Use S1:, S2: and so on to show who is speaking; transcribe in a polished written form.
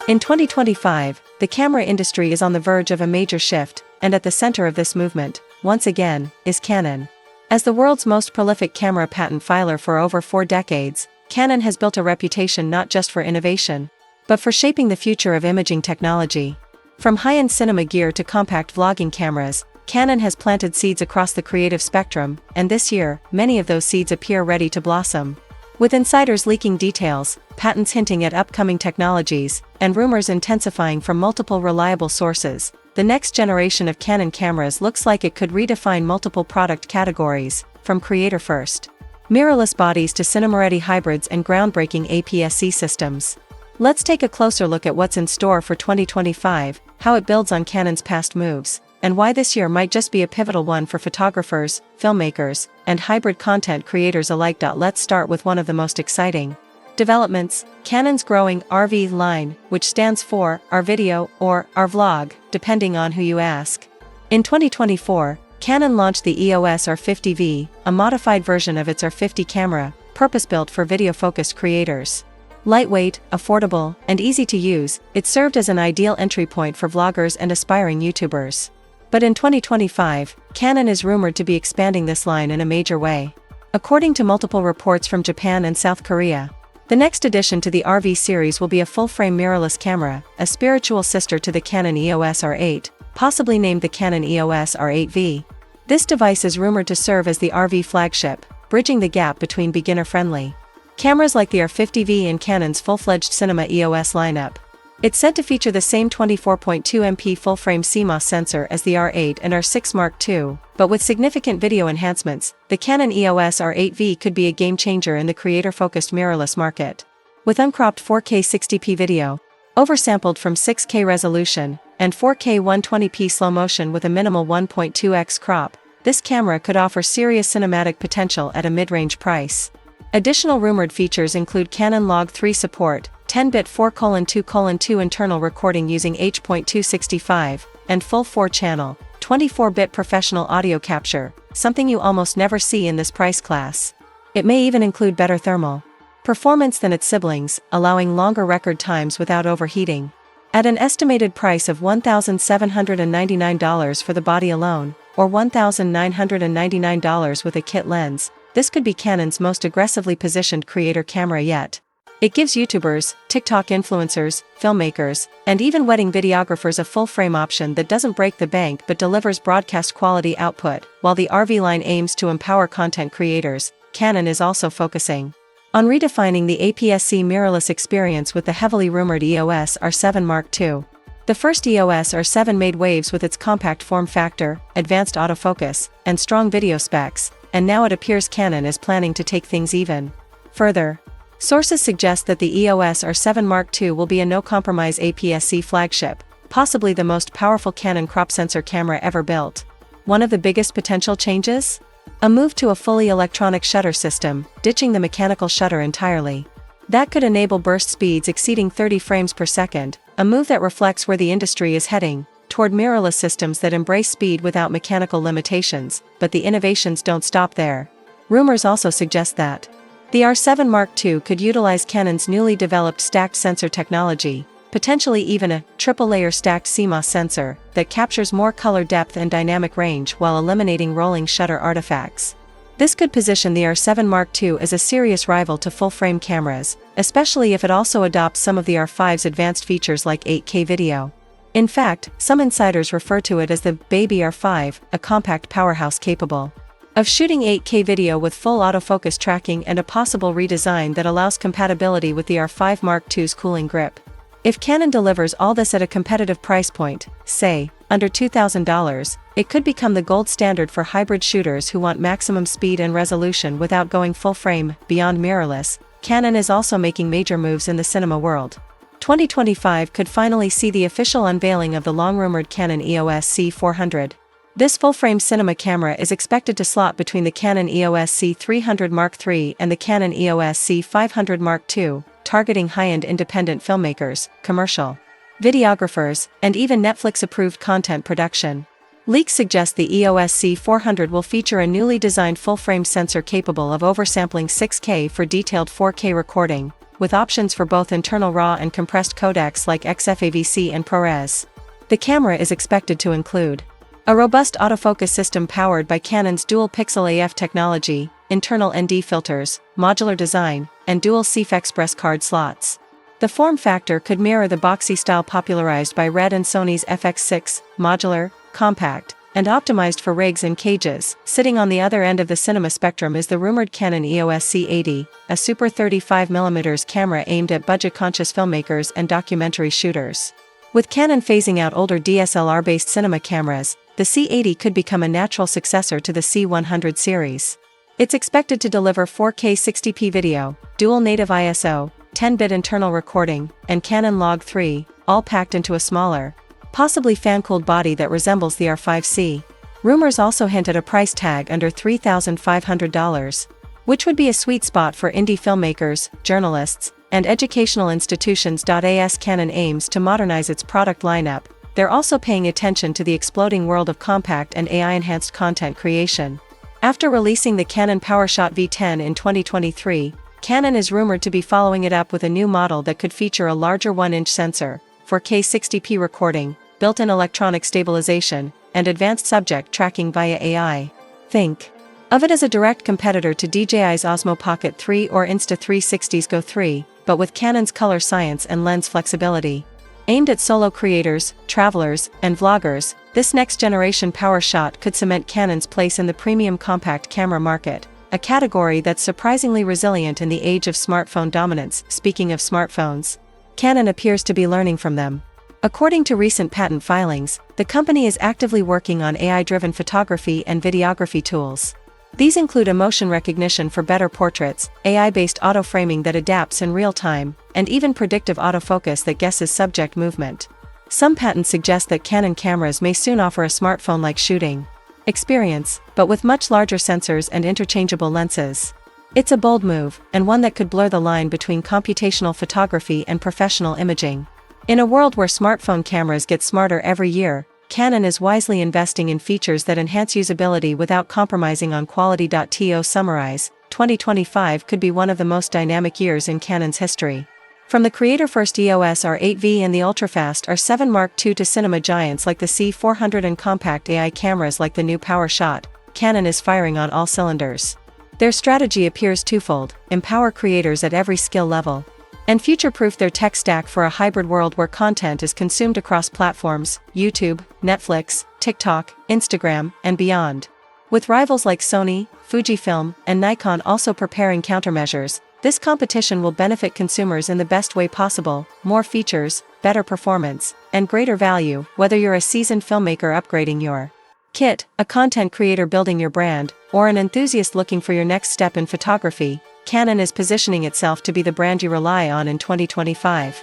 S1: In 2025, the camera industry is on the verge of a major shift, and at the center of this movement, once again, is Canon. As the world's most prolific camera patent filer for over 4 decades, Canon has built a reputation not just for innovation, but for shaping the future of imaging technology. From high-end cinema gear to compact vlogging cameras, Canon has planted seeds across the creative spectrum, and this year, many of those seeds appear ready to blossom. With insiders leaking details, patents hinting at upcoming technologies, and rumors intensifying from multiple reliable sources, the next generation of Canon cameras looks like it could redefine multiple product categories, from creator-first mirrorless bodies to cinema-ready hybrids and groundbreaking APS-C systems. Let's take a closer look at what's in store for 2025, how it builds on Canon's past moves, and why this year might just be a pivotal one for photographers, filmmakers, and hybrid content creators alike. Let's start with one of the most exciting developments, Canon's growing RV line, which stands for our video or our vlog, depending on who you ask. In 2024, Canon launched the EOS R50V, a modified version of its R50 camera, purpose-built for video-focused creators. Lightweight, affordable, and easy to use, it served as an ideal entry point for vloggers and aspiring YouTubers. But in 2025, Canon is rumored to be expanding this line in a major way. According to multiple reports from Japan and South Korea, the next addition to the RV series will be a full-frame mirrorless camera, a spiritual sister to the Canon EOS R8, possibly named the Canon EOS R8V. This device is rumored to serve as the RV flagship, bridging the gap between beginner-friendly cameras like the R50V and Canon's full-fledged Cinema EOS lineup. It's said to feature the same 24.2 MP full-frame CMOS sensor as the R8 and R6 Mark II, but with significant video enhancements, the Canon EOS R8V could be a game-changer in the creator-focused mirrorless market. With uncropped 4K 60p video, oversampled from 6K resolution, and 4K 120p slow motion with a minimal 1.2x crop, this camera could offer serious cinematic potential at a mid-range price. Additional rumored features include Canon Log 3 support, 10-bit 4:2:2 internal recording using H.265, and full 4-channel, 24-bit professional audio capture, something you almost never see in this price class. It may even include better thermal performance than its siblings, allowing longer record times without overheating. At an estimated price of $1,799 for the body alone, or $1,999 with a kit lens, this could be Canon's most aggressively positioned creator camera yet. It gives YouTubers, TikTok influencers, filmmakers, and even wedding videographers a full-frame option that doesn't break the bank but delivers broadcast-quality output. While the RV line aims to empower content creators, Canon is also focusing on redefining the APS-C mirrorless experience with the heavily rumored EOS R7 Mark II. The first EOS R7 made waves with its compact form factor, advanced autofocus, and strong video specs, and now it appears Canon is planning to take things even further. Sources suggest that the EOS R7 Mark II will be a no-compromise APS-C flagship, possibly the most powerful Canon crop sensor camera ever built. One of the biggest potential changes? A move to a fully electronic shutter system, ditching the mechanical shutter entirely. That could enable burst speeds exceeding 30 frames per second, a move that reflects where the industry is heading, toward mirrorless systems that embrace speed without mechanical limitations. But the innovations don't stop there. Rumors also suggest that the R7 Mark II could utilize Canon's newly developed stacked sensor technology, potentially even a triple-layer stacked CMOS sensor that captures more color depth and dynamic range while eliminating rolling shutter artifacts. This could position the R7 Mark II as a serious rival to full-frame cameras, especially if it also adopts some of the R5's advanced features like 8K video. In fact, some insiders refer to it as the Baby R5, a compact powerhouse capable of shooting 8K video with full autofocus tracking and a possible redesign that allows compatibility with the R5 Mark II's cooling grip. If Canon delivers all this at a competitive price point, say, under $2,000, it could become the gold standard for hybrid shooters who want maximum speed and resolution without going full frame. Beyond mirrorless, Canon is also making major moves in the cinema world. 2025 could finally see the official unveiling of the long-rumored Canon EOS C400. This full-frame cinema camera is expected to slot between the Canon EOS C300 Mark III and the Canon EOS C500 Mark II, targeting high-end independent filmmakers, commercial videographers, and even Netflix-approved content production. Leaks suggest the EOS C400 will feature a newly designed full-frame sensor capable of oversampling 6K for detailed 4K recording, with options for both internal RAW and compressed codecs like XFAVC and ProRes. The camera is expected to include a robust autofocus system powered by Canon's dual-pixel AF technology, internal ND filters, modular design, and dual CF Express card slots. The form factor could mirror the boxy style popularized by Red and Sony's FX6, modular, compact, and optimized for rigs and cages. Sitting on the other end of the cinema spectrum is the rumored Canon EOS C80, a super 35mm camera aimed at budget-conscious filmmakers and documentary shooters. With Canon phasing out older DSLR-based cinema cameras, the C80 could become a natural successor to the C100 series. It's expected to deliver 4K 60p video, dual native ISO, 10-bit internal recording, and Canon Log 3, all packed into a smaller, possibly fan-cooled body that resembles the R5C. Rumors also hint at a price tag under $3,500, which would be a sweet spot for indie filmmakers, journalists, and educational institutions. As Canon aims to modernize its product lineup, they're also paying attention to the exploding world of compact and AI-enhanced content creation. After releasing the Canon PowerShot V10 in 2023, Canon is rumored to be following it up with a new model that could feature a larger 1-inch sensor, 4K 60p recording, built-in electronic stabilization, and advanced subject tracking via AI. Think of it as a direct competitor to DJI's Osmo Pocket 3 or Insta360's Go 3, but with Canon's color science and lens flexibility. Aimed at solo creators, travelers, and vloggers, this next-generation PowerShot could cement Canon's place in the premium compact camera market, a category that's surprisingly resilient in the age of smartphone dominance. Speaking of smartphones, Canon appears to be learning from them. According to recent patent filings, the company is actively working on AI-driven photography and videography tools. These include emotion recognition for better portraits, AI-based auto-framing that adapts in real time, and even predictive autofocus that guesses subject movement. Some patents suggest that Canon cameras may soon offer a smartphone-like shooting experience, but with much larger sensors and interchangeable lenses. It's a bold move, and one that could blur the line between computational photography and professional imaging. In a world where smartphone cameras get smarter every year, Canon is wisely investing in features that enhance usability without compromising on quality. To summarize, 2025 could be one of the most dynamic years in Canon's history. From the creator-first EOS R8V and the ultrafast R7 Mark II to cinema giants like the C400 and compact AI cameras like the new PowerShot, Canon is firing on all cylinders. Their strategy appears twofold: empower creators at every skill level, and future-proof their tech stack for a hybrid world where content is consumed across platforms, YouTube, Netflix, TikTok, Instagram, and beyond. With rivals like Sony, Fujifilm, and Nikon also preparing countermeasures, this competition will benefit consumers in the best way possible: more features, better performance, and greater value. Whether you're a seasoned filmmaker upgrading your kit, a content creator building your brand, or an enthusiast looking for your next step in photography, Canon is positioning itself to be the brand you rely on in 2025.